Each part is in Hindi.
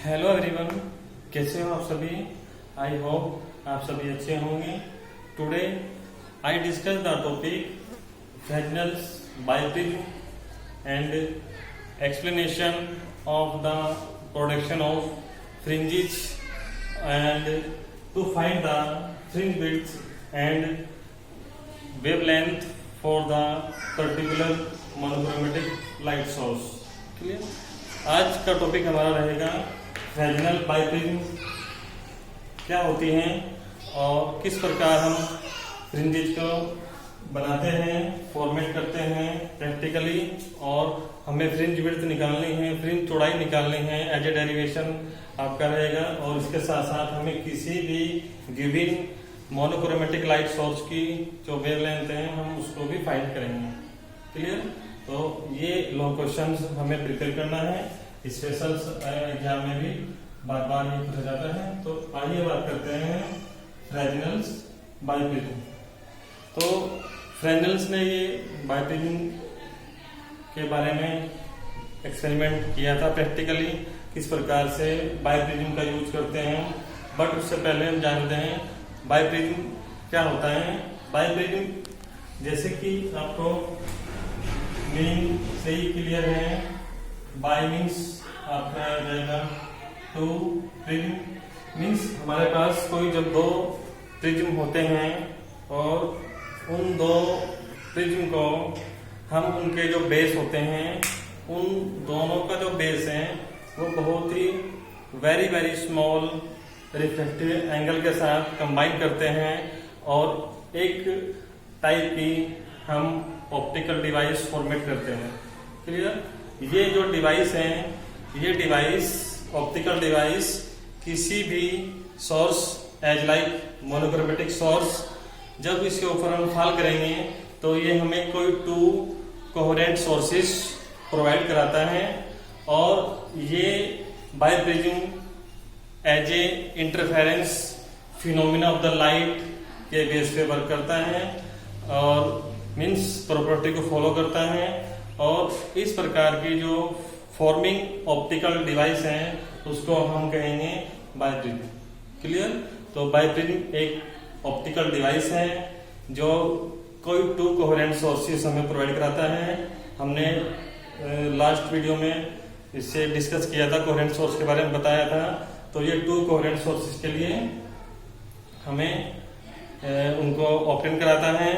हेलो एवरीवन, कैसे हो आप सभी। आई होप आप सभी अच्छे होंगे। Today I discuss the topic Fresnel's biprism and explanation of the production of fringes and to find the fringe width and wavelength for the particular monochromatic light source. Clear. आज का टॉपिक हमारा रहेगा फ्रेगनेल बाइप्रिज्म क्या होती हैं और किस प्रकार हम फ्रिंजेस को बनाते हैं, फॉर्मेट करते हैं प्रैक्टिकली, और हमें फ्रिंज विड्थ निकालनी है, फ्रिंज चौड़ाई निकालनी है, एज ए डेरिवेशन आपका रहेगा। और इसके साथ साथ हमें किसी भी गिवन मोनोक्रोमेटिक लाइट सोर्स की जो वेवलेंथ है हम उसको भी फाइंड करेंगे। क्लियर। तो ये लॉन्ग क्वेश्चंस हमें प्रिपेयर करना है, स्पेशल एग्जाम में भी बार बार ये पूछा जाता है। तो आइए बात करते हैं फ्रेगनेल्स बाइप्रिज्म। तो फ्रेगनेल्स ने ये बाइप्रिज्म के बारे में एक्सपेरिमेंट किया था प्रैक्टिकली, किस प्रकार से बाइप्रिज्म का यूज करते हैं। बट उससे पहले हम जानते हैं बाइप्रिज्म क्या होता है। बाइप्रिज्म जैसे कि आपको मीनिंग से ही क्लियर है। बाय मीन्स आपका रहेगा टू प्रिज्म, मीन्स हमारे पास कोई जब दो प्रिज्म होते हैं और उन दो प्रिज्म को हम उनके जो बेस होते हैं उन दोनों का जो बेस है वो बहुत ही very very small reflective angle के साथ कंबाइन करते हैं और एक टाइप की हम ऑप्टिकल डिवाइस फॉर्मेट करते हैं। क्लियर। ये जो डिवाइस है, ये डिवाइस ऑप्टिकल डिवाइस किसी भी source as like monochromatic source जब इसके ऊपर हम फॉल करेंगे तो ये हमें कोई टू कोहेरेंट सोर्सेस प्रोवाइड कराता है और ये biprism as a interference phenomena of the light के बेस पे वर्क करता है और मीन्स प्रॉपर्टी को फॉलो करता है। और इस प्रकार की जो फॉर्मिंग ऑप्टिकल डिवाइस है उसको हम कहेंगे बाइप्रिज्म। क्लियर। तो बाइप्रिज्म एक ऑप्टिकल डिवाइस है जो कोई टू कोहेरेंट सोर्सेस हमें प्रोवाइड कराता है। हमने लास्ट वीडियो में इससे डिस्कस किया था, कोहेरेंट सोर्स के बारे में बताया था। तो ये टू कोहेरेंट सोर्सेस के लिए हमें उनको ऑप्टेन कराता है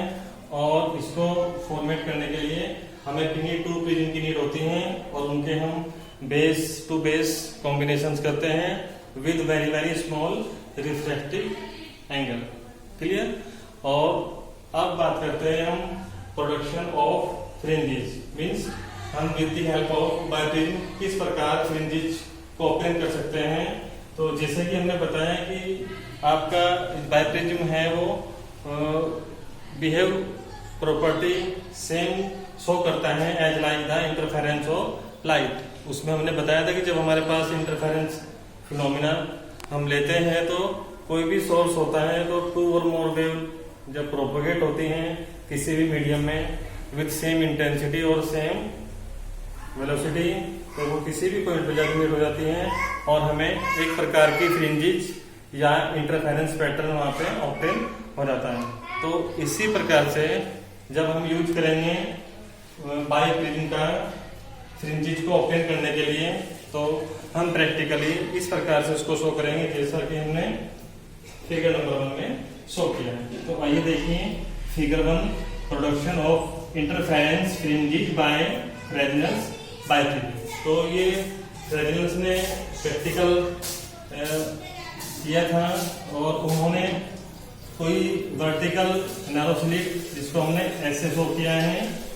और इसको फॉर्मेट करने के लिए हमें किन्हीं टू प्रिज्म की नीड होती है और उनके हम बेस टू बेस कॉम्बिनेशंस करते हैं with very very small refractive angle. Clear. और अब बात करते हैं हम प्रोडक्शन ऑफ फ्रिंजेस, मींस हम with the help of biprism किस प्रकार फ्रिंजेस को ऑप्टेन कर सकते हैं। तो जैसे कि हमने बताया कि आपका बाइप्रिज्म है वो बिहेव प्रॉपर्टी सेम शो करता है as like the interference of light. उसमें हमने बताया था कि जब हमारे पास इंटरफेरेंस फिनोमिना हम लेते हैं तो कोई भी सोर्स होता है तो टू और मोर वेव जब प्रोपोगेट होती हैं किसी भी मीडियम में विद सेम इंटेंसिटी और सेम वेलोसिटी तो वो किसी भी पॉइंट पर जाकर मीट हो जाती हैं और हमें एक प्रकार की फ्रिंजेस या इंटरफेरेंस पैटर्न वहां पे ऑब्टेन हो जाता है। तो इसी प्रकार से जब हम यूज करेंगे बाइप्रिज्म का फ्रिंजेस को ऑब्टेन करने के लिए तो हम प्रैक्टिकली इस प्रकार से उसको शो करेंगे जैसा कि हमने फिगर नंबर 1 में शो किया है। तो आइए देखिए figure 1, production of interference fringes by Fresnel's biprism. तो ये फ्रेगनेल्स ने प्रैक्टिकल किया था और उन्होंने कोई वर्टिकल नैरो स्लिट जिसको हमने ऐसे शो किया है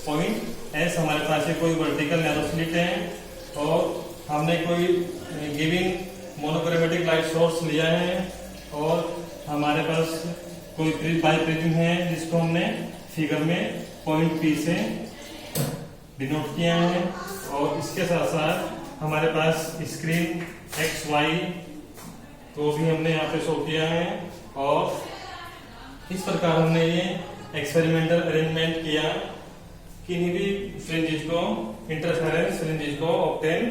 पॉइंट एस, हमारे पास है कोई वर्टिकल नैरो स्लिट है और हमने कोई गिवन मोनोक्रोमेटिक लाइट सोर्स लिया है और हमारे पास कोई बाइप्रिज्म है जिसको हमने फिगर में पॉइंट पी से डिनोट किया है और इसके साथ साथ हमारे पास स्क्रीन एक्स वाई तो भी हमने यहाँ पे शो किया है और इस प्रकार हमने ये एक्सपेरिमेंटल अरेंजमेंट किया किन्हीं भी फ्रिंजेस को इंटरफेरेंस फ्रिंजेस को ऑब्टेन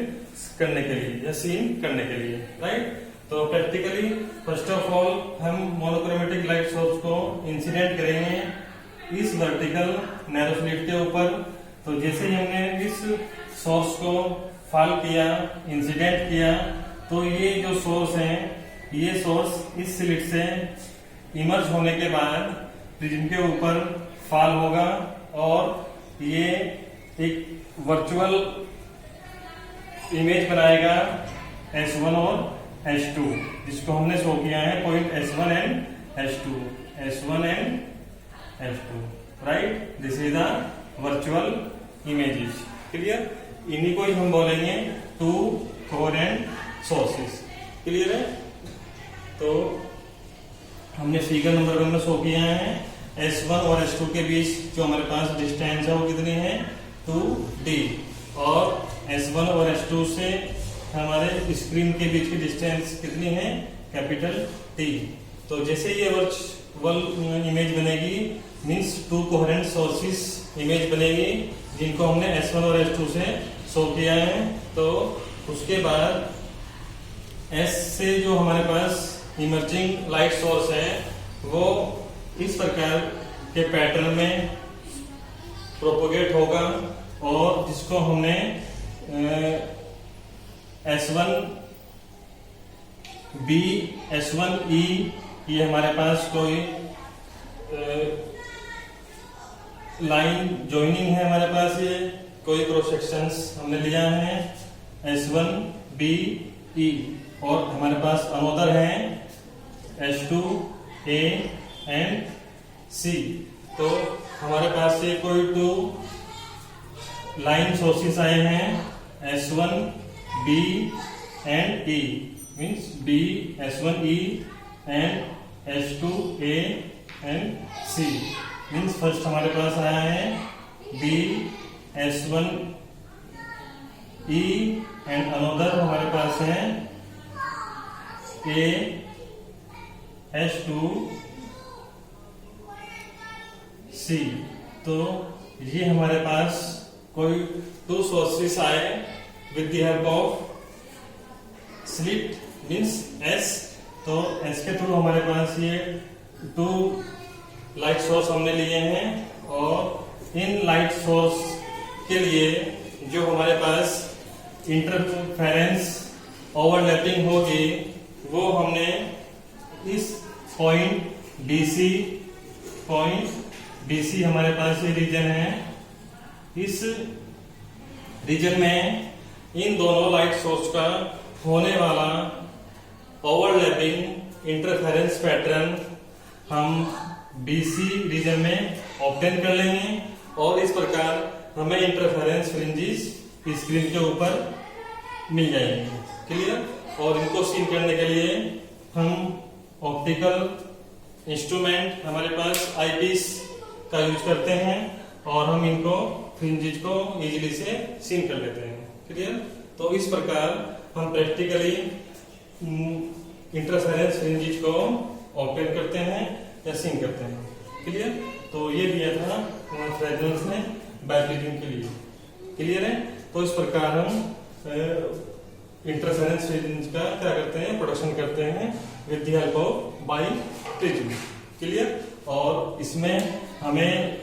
करने के लिए या सीन करने के लिए, राइट। तो प्रैक्टिकली फर्स्ट ऑफ ऑल हम मोनोक्रोमेटिक लाइट सोर्स को इंसिडेंट करेंगे इस वर्टिकल नैरो स्लिट के ऊपर। तो जैसे ही हमने इस सोर्स को फॉल किया, इंसिडेंट किया, तो ये जो सोर्स है, ये सोर्स इस स्लिट से इमर्ज होने के बाद प्रिज्म के ऊपर फॉल होगा और ये एक वर्चुअल इमेज बनाएगा S1 और S2, जिसको हमने शो किया है point S1 and S2, right. This is the virtual images, clear. इन्हीं को ही हम बोलेंगे टू कोहेरेंट सोर्सेस, क्लियर है। तो हमने फिगर नंबर 1 में शो किया है S1 और S2 के बीच जो हमारे पास डिस्टेंस है वो कितनी है 2D, और S1 और S2 से हमारे स्क्रीन के बीच की डिस्टेंस कितनी है कैपिटल T। तो जैसे ये वर्चुअल इमेज बनेगी, means to coherent sources image बनेगी जिनको हमने S1 और S2 से शो किया है। तो उसके बाद S से जो हमारे पास इमर्जिंग लाइट सोर्स है वो इस प्रकार के पैटर्न में प्रोपोगेट होगा, और जिसको हमने S1B, S1E, ये हमारे पास कोई लाइन ज्वाइनिंग है, हमारे पास ये कोई क्रॉस सेक्शंस हमने लिया है S1BE, और हमारे पास अनोदर है S2A एंड C। तो हमारे पास ये कोई 2 लाइन सोर्सेस आए हैं S1B and E, means B, S1E and S2A and C। Means first हमारे पास आया है B, S1E एंड अनोदर हमारे पास है A, S2, C। तो ये हमारे पास कोई 2 सोर्सेस आए with the help of slit means S। तो S के थ्रू हमारे पास ये 2 लाइट सोर्स हमने लिए हैं, और इन लाइट सोर्स के लिए जो हमारे पास इंटरफेरेंस ओवरलैपिंग होगी वो हमने इस पॉइंट BC हमारे पास ये रीजन है, इस रीजन में इन दोनों लाइट सोर्स का होने वाला ओवरलैपिंग इंटरफेरेंस पैटर्न हम BC रीजन में ऑब्टेन कर लेंगे, और इस प्रकार हमें इंटरफेरेंस फ्रिंजेस स्क्रीन के ऊपर मिल जाएंगे, क्लियर। और इनको सीन करने के लिए हम ऑप्टिकल इंस्ट्रूमेंट हमारे पास आईपीस का यूज करते हैं, और हम इनको फ्रिंजेस को इजीली से सीन कर लेते हैं, क्लियर। तो इस प्रकार हम प्रैक्टिकली इंटरफेरेंस फ्रिंजेस को ऑब्टेन करते हैं या सीन करते हैं, क्लियर। तो ये दिया था फ्रेगनेंस ने बाइप्रिज्म के लिए, क्लियर है। तो इस प्रकार हम इंटरफेरेंस फ्रिंज का क्या करते हैं, प्रोडक्शन करते हैं with the help of biprism, clear. और इसमें हमें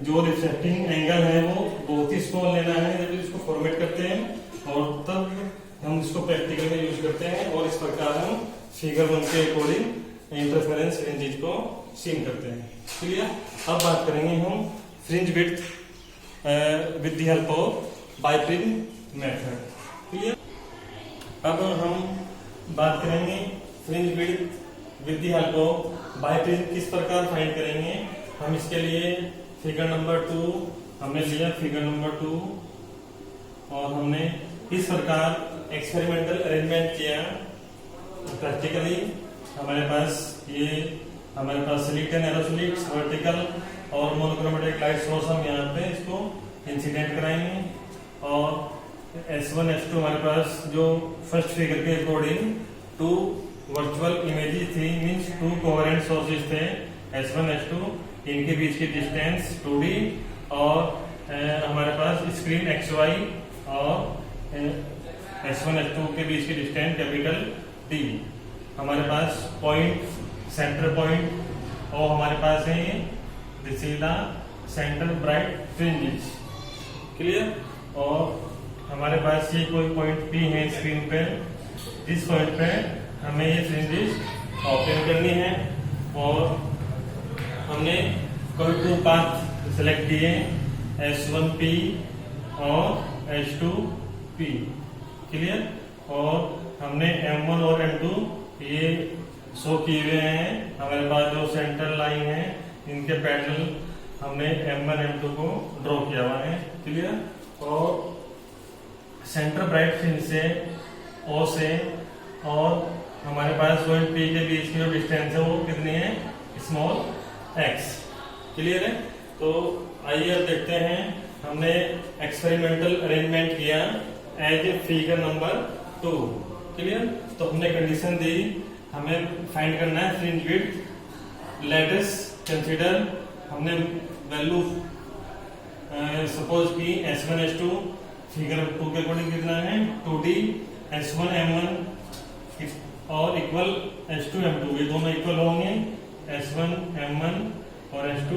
जो रिफ्लेक्टिंग एंगल है वो बहुत ही स्मॉल लेना है जब इसको फॉर्मेट करते हैं, और तब हम इसको प्रैक्टिकल में यूज करते हैं, और इस प्रकार हम फिगर 1 के अकॉर्डिंग इंटरफेरेंस फ्रिंजेस को सीन करते हैं, क्लियर। अब बात करेंगे हम fringe width with the help of biprism method, clear. अब हम बात करेंगे fringe width with the help of biprism किस प्रकार फाइंड करेंगे। हम इसके लिए फिगर नंबर 2 हमने लिया, फिगर नंबर 2, और हमने इस प्रकार एक्सपेरिमेंटल अरेंजमेंट किया। प्रैक्टिकली हमारे पास स्लिट है, नैरो स्लिट, वर्टिकल और मोनोक्रोमेटिक लाइट सोर्स हम यहाँ पे इसको इंसिडेंट कराएंगे, और S1 S2 हमारे पास जो फर्स्ट फिगर के अकॉर्डिंग 2 वर्चुअल इमेजेस थी, मींस 2 कोहेरेंट सोर्सेज थे S1 S2, इनके बीच की डिस्टेंस 2D, और हमारे पास स्क्रीन XY और S1 S2 के बीच की डिस्टेंस कैपिटल D। हमारे पास पॉइंट, सेंटर पॉइंट, और हमारे पास है this is the centre bright fringes. Clear. और हमारे पास ये कोई पॉइंट P है स्क्रीन पे, इस पॉइंट पे हमें ये फ्रिंजेस ओपन करनी है और हमने कोई 2 पाथ सेलेक्ट किए, S1P और S2P। क्लियर। और हमने M1 और M2 ये शो किए हुए हैं। हमारे पास जो सेंट्रल लाइन है इनके पैरेलल हमने M1 M2 को ड्रॉ किया हुआ है। क्लियर। और सेंटर ब्राइट फ्रिंज से O से और हमारे पास पॉइंट P के बीच की जो डिस्टेंस है वो कितनी है, स्मॉल x। क्लियर है। तो आइए अब देखते हैं, हमने एक्सपेरिमेंटल अरेंजमेंट किया as a figure number 2। Clear. तो हमने कंडीशन दी, हमें फाइंड करना है fringe width. Let us consider, हमने वैल्यू सपोज की S1 S2 फिगर 2 के अकॉर्डिंग कितना है 2D, S1 M1 और इक्वल S2 M2, ये दोनों इक्वल होंगे S1 M1 और S2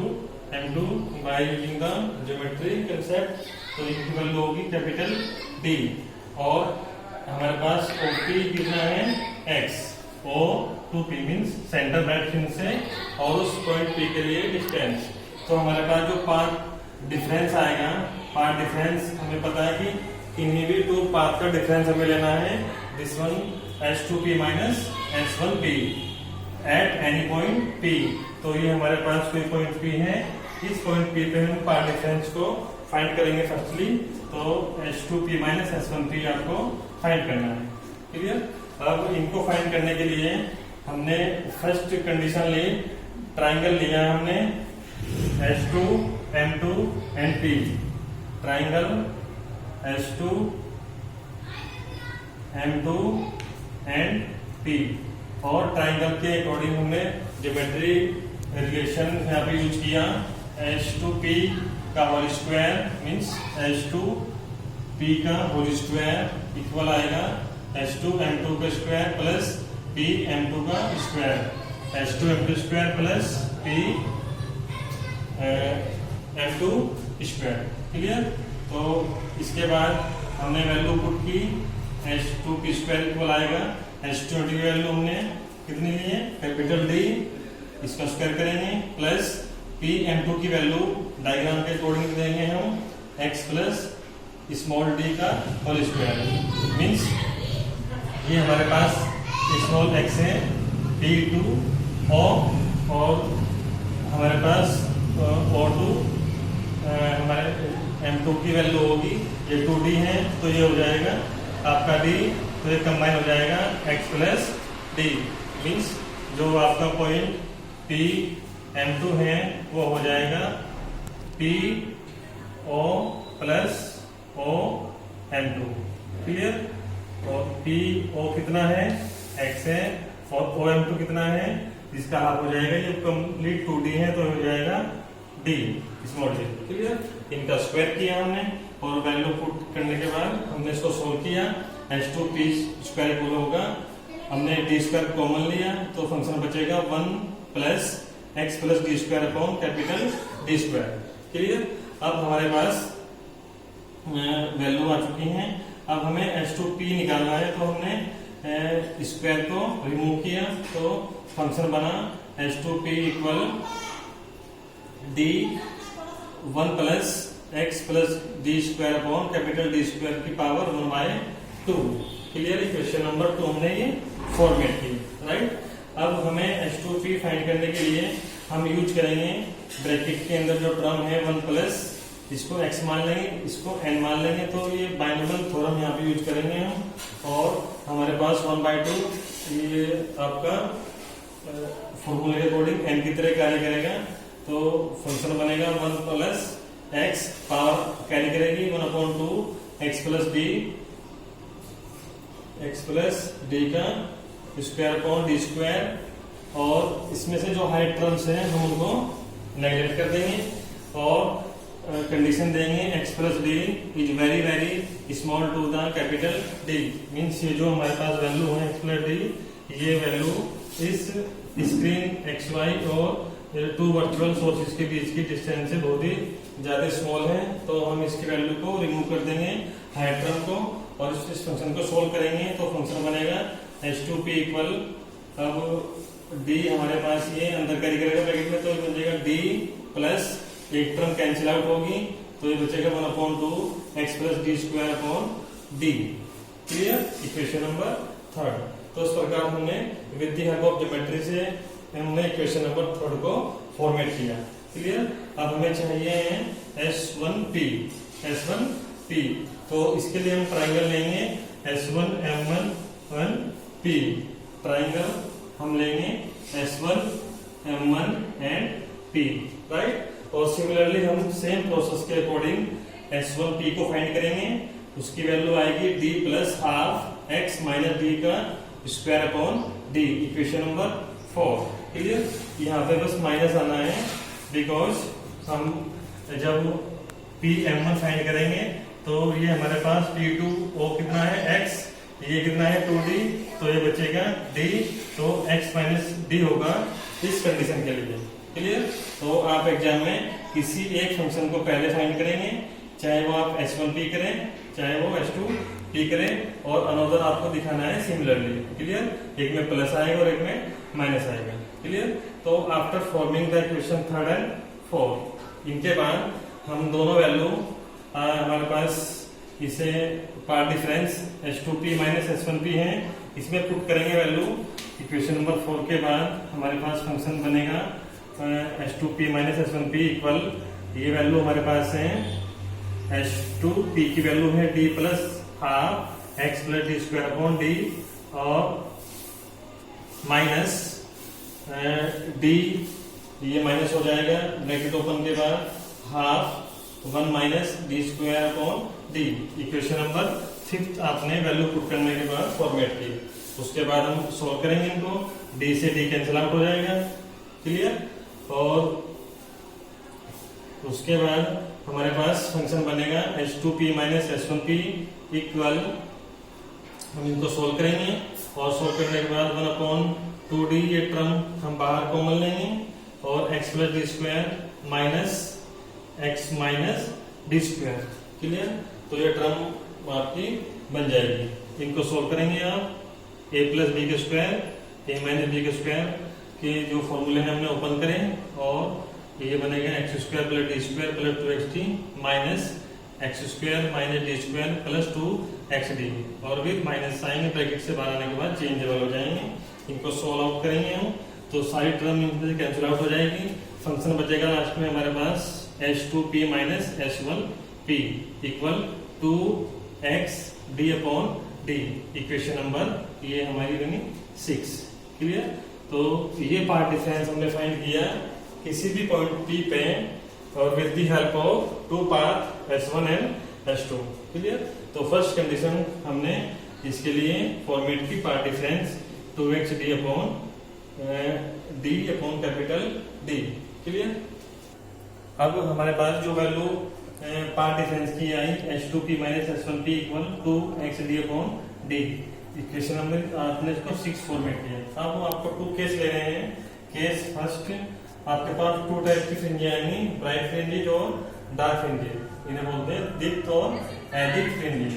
M2 by using the geometry concept. तो इनकी वैल्यू होगी कैपिटल D। और हमारे पास OP कितना है x, O2P means centre bright fringe से और उस पॉइंट P के लिए डिस्टेंस। तो हमारे पास जो पाथ डिफरेंस आएगा, पाथ डिफरेंस हमें पता है कि इन्हीं भी 2 पाथ का डिफरेंस हमें लेना है, this one S2P minus S1P at any point P। तो ये हमारे पास कोई पॉइंट P है, इस पॉइंट P पे हम पाथ डिफरेंस को फाइंड करेंगे फर्स्टली। तो S2P माइनस S1P आपको फाइंड करना है। क्लियर। अब इनको फाइंड करने के लिए हमने फर्स्ट कंडीशन ली, ट्राइंगल लिया हमने S2 M2 and P। Triangle S2 M2 and P। और ट्राइंगल के अकॉर्डिंग हमने ज्योमेट्री रिलेशन यहाँ पे यूज किया, S2P का होल स्क्वायर मीन्स S2P का होल स्क्वायर इक्वल आएगा S2 M2 का स्क्वायर प्लस P M2 का square, S2 M2 square plus P M2 square. Clear. तो इसके बाद हमने वैल्यू पुट की, S2P स्क्वायर इक्वल आएगा S2 की वैल्यू हमने कितनी ली है कैपिटल D, इसका स्क्वायर करेंगे प्लस P M2 की वैल्यू डायग्राम के अकॉर्डिंग देंगे हम x प्लस स्मॉल d का होल स्क्वायर मीन्स ये हमारे पास स्मॉल x है P2 और हमारे पास O2 हमारे M2 की वैल्यू होगी, ये 2D है तो ये हो जाएगा आपका D, तो ये कंबाइन हो जाएगा x प्लस D मीन्स जो आपका पॉइंट P M2 है वो हो जाएगा P O plus O M2। Clear. और P O कितना है x है और O M2 कितना है, जिसका हाफ हो जाएगा, ये कंप्लीट 2D है तो हो जाएगा D स्मॉल d। क्लियर। इनका स्क्वायर किया हमने और वैल्यू पुट करने के बाद हमने इसको सोल्व किया, S2P स्क्वायर इक्वल होगा, हमने D स्क्वायर कॉमन लिया तो फंक्शन बचेगा 1 plus x plus D square upon capital D square. Clear. अब हमारे पास वैल्यू आ चुकी हैं, अब हमें S2P निकालना है तो हमने स्क्वायर को रिमूव किया तो फंक्शन बना S2P equal D 1 plus x plus D square upon capital D square की पावर 1/2। क्लियर। इक्वेशन नंबर 2 हमने ये फॉर्मेट की, राइट। अब हमें S2P फाइंड करने के लिए हम यूज करेंगे ब्रैकेट के अंदर जो टर्म है 1 प्लस, इसको x मान लेंगे, इसको n मान लेंगे, तो ये बाइनोमियल थ्योरम यहाँ पे यूज करेंगे हम। और हमारे पास 1/2 ये आपका फॉर्मूले के अकॉर्डिंग n की तरह कार्य करेगा, तो फंक्शन बनेगा 1 प्लस x, पावर कैरी करेगी 1/2 x प्लस d का स्क्वायर अपॉन d स्क्वायर, और इसमें से जो हाई टर्म्स हैं हम उनको नेगलेक्ट कर देंगे और कंडीशन देंगे x plus d is very very small to the capital D. मीन्स ये जो हमारे पास वैल्यू है x प्लस डी, ये वैल्यू इस स्क्रीन एक्स वाई और टू वर्चुअल सोर्सेज के बीच की डिस्टेंस से बहुत ही ज्यादा स्मॉल है। तो हम इसकी वैल्यू को रिमूव कर देंगे हायर टर्म को और इस फंक्शन को सोल्व करेंगे। तो फंक्शन बनेगा h2p इक्वल, अब d हमारे पास ये अंदर कैरी करेगा ब्रैकेट में, तो ये बन जाएगा d प्लस एक टर्म कैंसिल आउट होगी, तो ये बचेगा 1/2 x plus D square upon D. Clear? Equation number 3। तो इस प्रकार हमने with the help of geometry से हमने इक्वेशन नंबर 3 को फॉर्मेट किया। क्लियर? अब हमें चाहिए S1P। तो इसके लिए हम ट्राइंगल लेंगे S1M1P। ट्राइंगल हम लेंगे S1M1 एंड P, राइट। और सिमिलरली हम सेम प्रोसेस के अकॉर्डिंग S1P को फाइंड करेंगे। उसकी वैल्यू आएगी d plus half x minus D का square upon D, equation number 4। Clear? यहाँ पे बस माइनस आना है, बिकॉज हम जब PM1 फाइंड करेंगे तो ये हमारे पास P2 ओ कितना है x, ये कितना है 2d, तो ये बचेगा d, तो x माइनस डी होगा इस कंडीशन के लिए। क्लियर? तो आप एग्जाम में किसी एक फंक्शन को पहले फाइंड करेंगे, चाहे वो आप S1P करें चाहे वो S2P करें, और अनदर आपको दिखाना है सिमिलरली। क्लियर? एक में प्लस आएगा और एक में माइनस आएगा। क्लियर? तो after forming the equation 3 and 4, इनके बाद हम दोनों वैल्यू हमारे पास इसे path difference H2P minus S1P है, इसमें पुट करेंगे वैल्यू। इक्वेशन नंबर 4 के बाद हमारे पास फंक्शन बनेगा H2P माइनस S1P इक्वल, ये वैल्यू हमारे पास है H2P की वैल्यू है d plus half x plus D square upon D, और माइनस d, ये माइनस हो जाएगा ब्रैकेट ओपन के बाद half 1 minus D square upon D. Equation number 5 आपने वैल्यू पुट करने के बाद फॉर्मेट की। उसके बाद हम सोल्व करेंगे इनको, d से d कैंसिल आउट हो जाएगा। क्लियर? और उसके बाद हमारे पास फंक्शन बनेगा H2P माइनस S1P इक्वल, हम इनको सोल्व करेंगे और सोल्व करने के बाद 1/2d, ये टर्म हम बाहर कॉमन लेंगे, और x plus D square minus x minus D square. Clear? तो ये टर्म आपकी बन जाएगी। इनको सोल्व करेंगे आप, a प्लस बी के स्क्वायर a माइनस बी के स्क्वायर के जो फॉर्मूले हैं हमने ओपन करें, और ये बनेगा x square plus D square plus 2xt minus x square minus D square plus 2xd, और फिर माइनस आएंगे ब्रैकेट से बाहर आने के बाद चेंजेबल हो जाएंगे। इनको सोल्व आउट करेंगे हम, तो सारी टर्म इनसे कैंसिल आउट हो जाएगी। फंक्शन बचेगा लास्ट में हमारे पास H2P minus S1P equal 2xd upon D. Equation number ये हमारी बनी 6। क्लियर? तो ये पार्ट डिफरेंस हमने फाइंड किया किसी भी पॉइंट P पे, और with the help of two path S1 and S2। Clear? तो फर्स्ट कंडीशन हमने इसके लिए फॉर्मेट की path difference 2xd upon d upon capital D। Clear? अब हमारे पास जो वैल्यू पार्ट डिफरेंस की आई H2P minus S1P equal 2xd upon d, equation हमने आपने इसको 6 फॉर्मेट किया। अब आपको 2 केस ले रहे हैं। केस फर्स्ट, आपके पास 2 टाइप की फ्रिंजें आएंगी, ब्राइट फ्रिंजेज और डार्क फ्रिंजेज। इन्हें बोलते हैं दीप्त और अदीप्त fringes.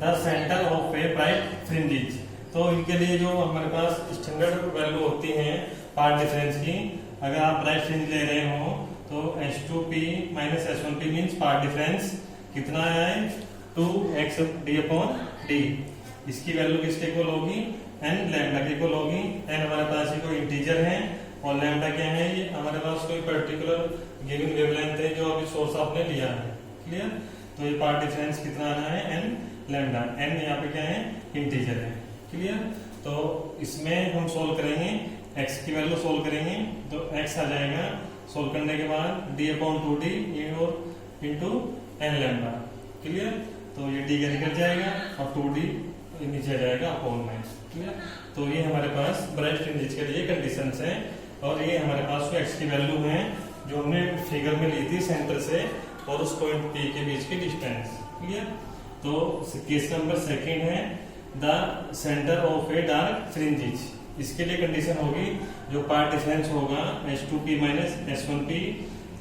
The centre of a bright fringes. तो इनके लिए जो हमारे पास स्टैंडर्ड वैल्यू होती है पार्ट डिफरेंस की, अगर आप ब्राइट फ्रिंज ले रहे हो तो H2P minus S1P means path difference कितना है 2xd अपॉन d। इसकी वैल्यू किसके इक्वल होगी, n लैम्डा के इक्वल होगी। n हमारे पास कोई इंटीजर है और लैम्डा क्या है, ये हमारे पास कोई पर्टिकुलर गिवन वेवलेंथ है जो अभी सोर्स आपने लिया है। क्लियर? तो ये पार्ट डिफरेंस कितना आना है n लैम्डा, n यहाँ पे क्या है इंटीजर है। क्लियर? तो इसमें हम सोल्व करेंगे, x की वैल्यू सोल्व करेंगे तो x आ जाएगा, सोल्व करने के बाद d अपॉन 2d ये और इंटू n लैम्डा। क्लियर? तो ये d कैंसिल कर जाएगा और 2d नीचे आ जाएगा अपॉन में। क्लियर? तो ये हमारे पास ब्राइट फ्रिंजेस के लिए कंडीशंस हैं, और ये हमारे पास जो x की वैल्यू है जो हमने फिगर में ली थी सेंटर से और उस पॉइंट P के बीच की डिस्टेंस। क्लियर? तो केस नंबर सेकंड है the centre of a dark fringes. इसके लिए कंडीशन होगी जो पार्ट डिफरेंस होगा H2P माइनस H1P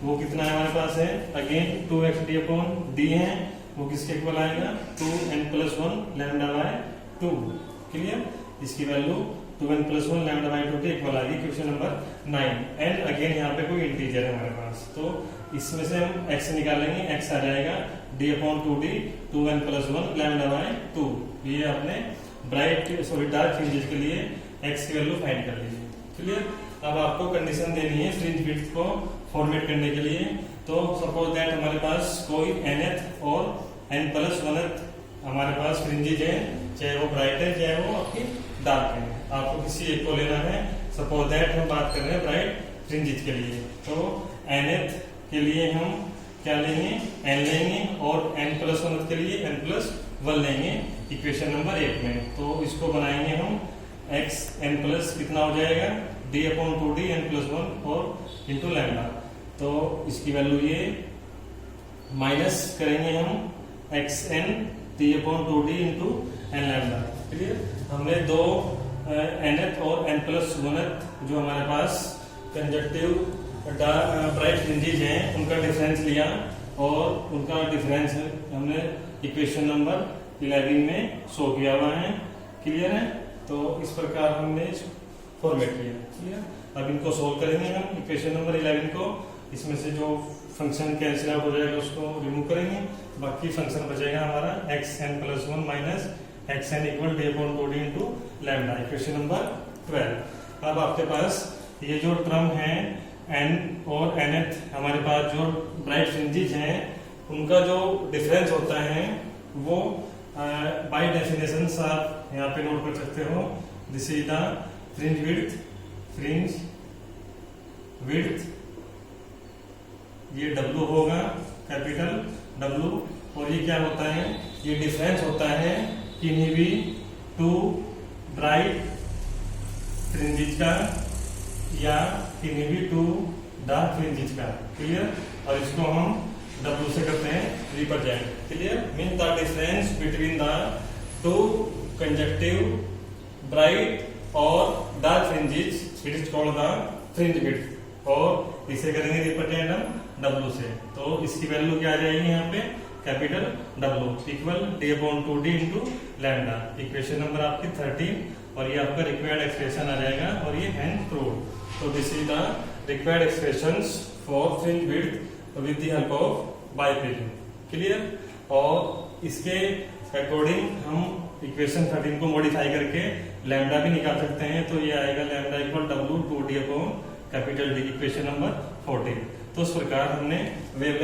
वो कितना है हमारे पास है, अगेन 2xd अपॉन डी है, वो किसके इक्वल आएगा 2n+1 लैम्डा बाय 2। क्लियर, इसकी वैल्यू 2n+1 लैम्डा बाय 2 के इक्वल आएगी। Question number 9। एंड अगेन यहाँ पे कोई इंटीजर है हमारे पास, तो इसमें से हम x निकालेंगे, x आ जाएगा d upon 2d 2n+1 lambda by 2। ये आपने डार्क फ्रिंजेस के लिए x की वैल्यू फाइंड कर लीजिए। क्लियर, अब आपको कंडीशन देनी है फ्रिंज विड्थ को फॉर्मेट करने के लिए। तो सपोज दैट हमारे पास कोई nth और n+1th हमारे पास फ्रिंजेज है, चाहे वो ब्राइट है चाहे वो आपकी डार्क है, आपको किसी एक को लेना है। सपोज दैट हम बात कर रहे हैं ब्राइट फ्रिंजेज के लिए, तो nth के लिए हम क्या लेंगे, n लेंगे, और n+1th के लिए n+1 लेंगे इक्वेशन नंबर 1 में। तो इसको बनाएंगे हम x n+ कितना हो जाएगा d अपॉन 2d n+1 और इंटू लैम्डा। तो इसकी वैल्यू ये माइनस करेंगे हम xn d upon 2d into n lambda. Clear, हमने दो nth और n+1th जो हमारे पास कंजक्टिव ब्राइट फ्रिंजेस हैं उनका डिफरेंस लिया, और उनका डिफरेंस हमने इक्वेशन नंबर 11 में शो किया हुआ है। क्लियर है, तो इस प्रकार हमने फॉर्मेट किया। क्लियर, अब इनको सोल्व करेंगे हम इक्वेशन नंबर 11 को, इसमें से जो फंक्शन कैंसिल आउट हो जाएगा उसको रिमूव करेंगे, बाकी फंक्शन बचेगा हमारा xn+1 minus xn equal d upon 2d into lambda, equation number 12। अब आपके पास ये जो टर्म है n और nth हमारे पास जो ब्राइट फ्रिंजेस हैं उनका जो डिफरेंस होता है वो बाय डेफिनेशन आप यहाँ पे नोट कर सकते हो, this is the fringe width, ये W होगा, कैपिटल W, और ये क्या होता है, ये डिफरेंस होता है किन्हीं भी टू ब्राइट फ्रिंजेस का या किन्हीं भी टू डार्क फ्रिंजेस का। क्लियर, और इसको हम W से करते हैं represent. Clear, mean the difference between the two conjunctive bright और dark fringes, it is called the fringe width, और इसे करेंगे रिप्रेजेंट हम W से। तो इसकी वैल्यू क्या आ जाएगी यहाँ पे, capital W equal d upon 2d into lambda, equation number आपकी 13, और ये आपका रिक्वायर्ड एक्सप्रेशन आ जाएगा, और ये हैंड प्रूव्ड। तो this is the required expressions for fringe width with the help of biprism. Clear, और इसके अकॉर्डिंग हम इक्वेशन 13 को मॉडिफाई करके लैम्डा भी निकाल सकते हैं। तो ये आएगा lambda equal W 2d upon capital D, equation number 14। तो इस प्रकार हमने वेव